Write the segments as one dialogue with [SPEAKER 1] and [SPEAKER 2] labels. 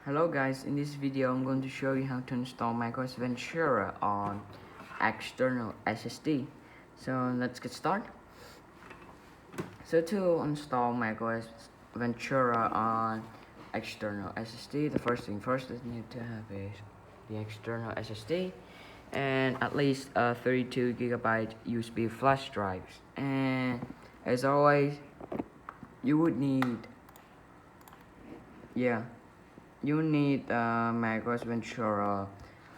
[SPEAKER 1] Hello guys, in this video I'm going to show you how to install macOS Ventura on external SSD. So let's get started. So to install macOS Ventura on external SSD, the first thing first that you need to have is the external SSD and at least a 32GB USB flash drives. And as always, you would need macOS Ventura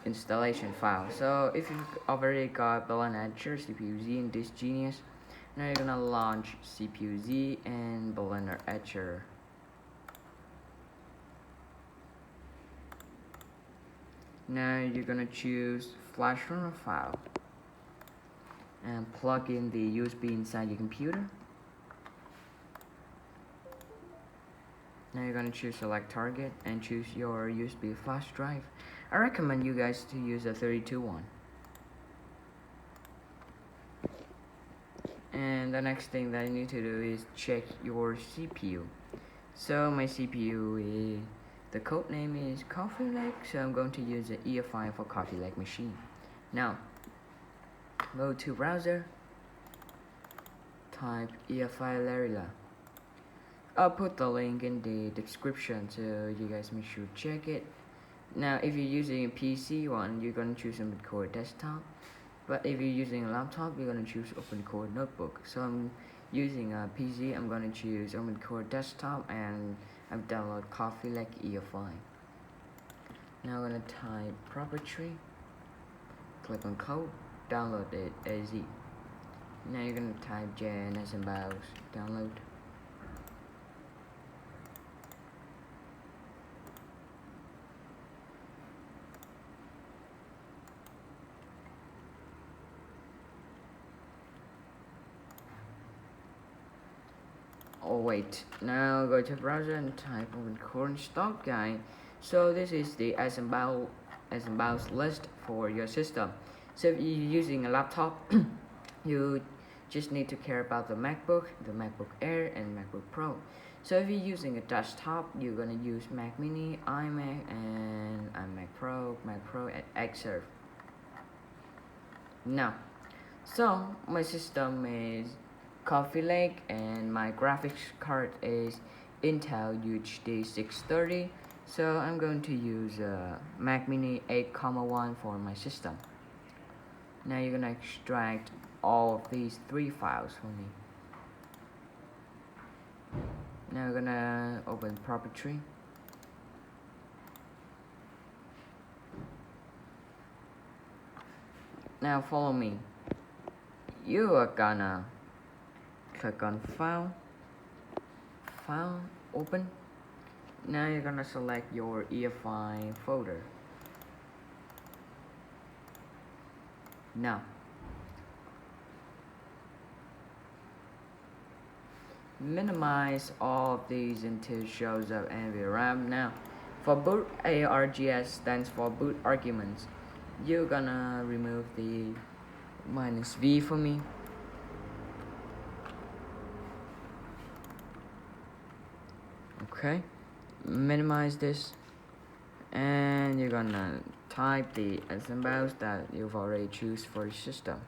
[SPEAKER 1] installation file. So if you've already got Balance Etcher, CPU-Z, and this Genius, now you're gonna launch CPU-Z and Balance Etcher. Now you're gonna choose flash runner file and plug in the USB inside your computer. Now you're gonna choose select target and choose your USB flash drive. I recommend you guys to use a 32 one. And the next thing that you need to do is check your CPU. So my CPU is, the code name is Coffee Lake, so I'm going to use the EFI for Coffee Lake machine. Now go to browser, type EFI Larila. I'll put the link in the description so you guys make sure to check it. Now if you're using a PC one, you're gonna choose OpenCore desktop, but if you're using a laptop, you're gonna choose OpenCore notebook. So I'm using a PC, I'm gonna choose OpenCore desktop, and I've downloaded Coffee Lake EFI. Now I'm gonna type proprietary, click on code, download it as easy. Now you're gonna type JNS and BIOS, download. Oh wait, now go to browser and type OpenCore install guide. So this is the SMBIOS list for your system. So if you're using a laptop, you just need to care about the MacBook Air, and MacBook Pro. So if you're using a desktop, you're gonna use Mac Mini, iMac, and iMac Pro, Mac Pro, and Xserve. Now, so my system is Coffee Lake and my graphics card is Intel UHD 630. So I'm going to use Mac Mini 8,1 for my system. Now you're gonna extract all of these three files for me. Now we're gonna open proprietary. Now follow me. You are gonna click on file, open. Now you're gonna select your EFI folder. Now minimize all of these until it shows up NVRAM. Now for boot, ARGS stands for boot arguments. You're gonna remove the -V for me. Okay, minimize this, and you're gonna type the SMBIOS that you've already choose for your system.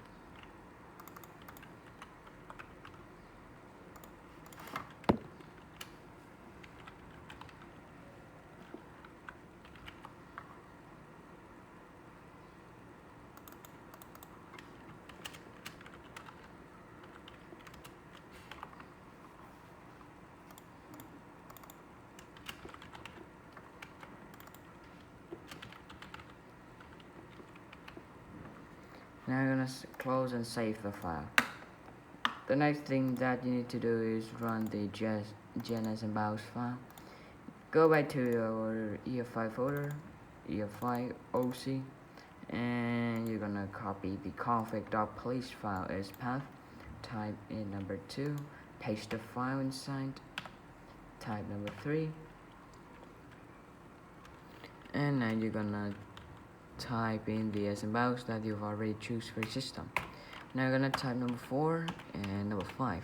[SPEAKER 1] Now you're gonna close and save the file. The next thing that you need to do is run the GNS and BIOS file. Go back to your EFI folder, EFI OC, and you're gonna copy the config.place file as path. Type in number 2, paste the file inside, type number 3, and now you're gonna type in the SMBIOS that you've already choose for your system. Now you're gonna type number 4 and number 5.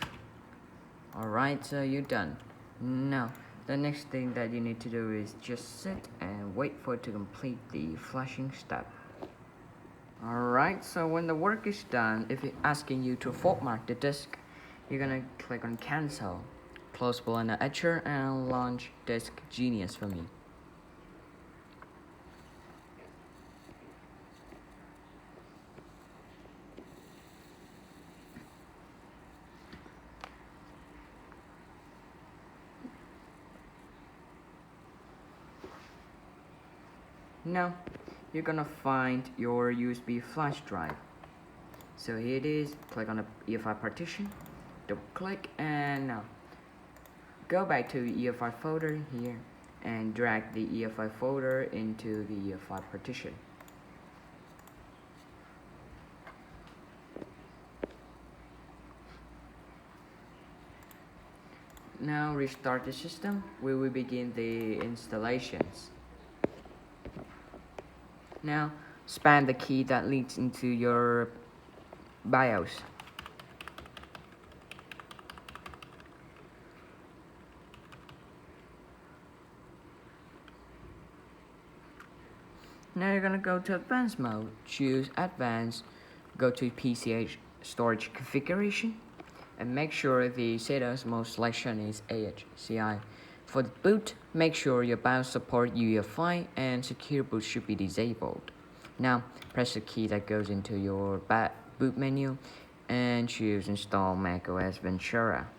[SPEAKER 1] Alright, so you're done. Now The next thing that you need to do is just sit and wait for it to complete the flashing step. Alright, so when the work is done, if it's asking you to format the disk, you're gonna click on cancel, close Blender Etcher and launch Disk Genius for me. Now, you're gonna find your USB flash drive. So here it is, click on the EFI partition, double click, and now go back to the EFI folder here and drag the EFI folder into the EFI partition. Now restart the system. We will begin the installations. Now span the key that leads into your BIOS. Now you're gonna go to advanced mode, choose advanced, go to PCH storage configuration, and make sure the settings mode selection is AHCI. For the boot, make sure your BIOS support UEFI and secure boot should be disabled. Now press the key that goes into your boot menu and choose install macOS Ventura.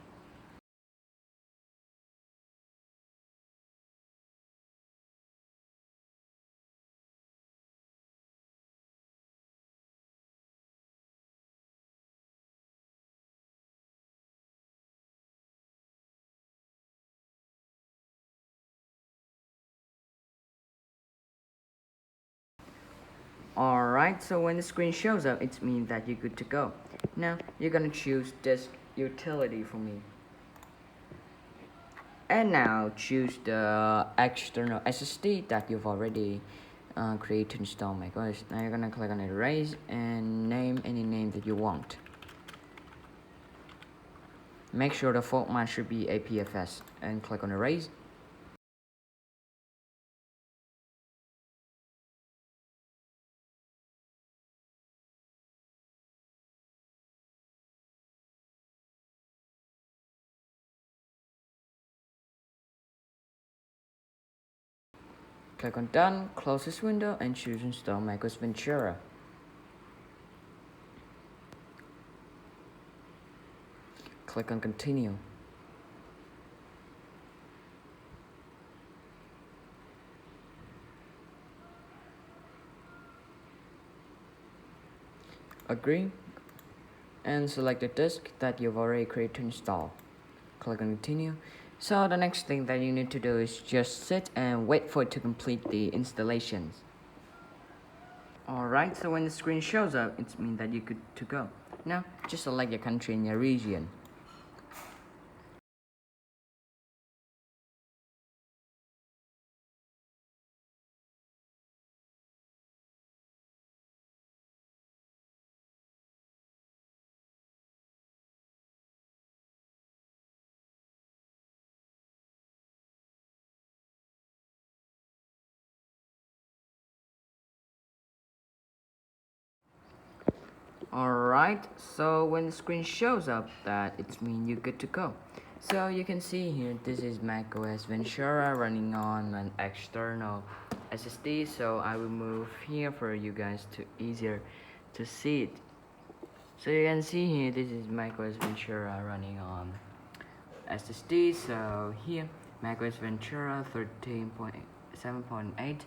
[SPEAKER 1] Alright, so when the screen shows up, it means that you're good to go. Now, you're gonna choose Disk Utility for me. And now, choose the external SSD that you've already created to install macOS. Now you're gonna click on Erase and name any name that you want. Make sure the format should be APFS and click on Erase. Click on Done, close this window and choose Install macOS Ventura. Click on Continue. Agree and select the disk that you've already created to install. Click on Continue. So the next thing that you need to do is just sit and wait for it to complete the installations. Alright, so when the screen shows up, it means that you're good to go. Now, just select your country and your region. Alright, so when the screen shows up, that it means you're good to go. So you can see here, this is macOS Ventura running on an external SSD. So I will move here for you guys to easier to see it. So you can see here, this is macOS Ventura running on SSD. So here, macOS Ventura 13.7.8.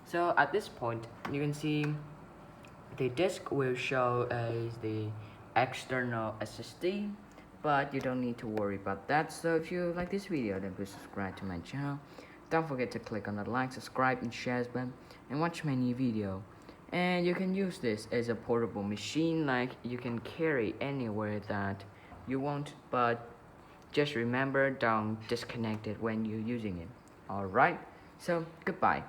[SPEAKER 1] So at this point, you can see the disk will show as the external SSD, but you don't need to worry about that. So if you like this video, then please subscribe to my channel. Don't forget to click on the like, subscribe, and share button, and watch my new video. And you can use this as a portable machine, like you can carry anywhere that you want, but just remember, don't disconnect it when you're using it. Alright, so goodbye.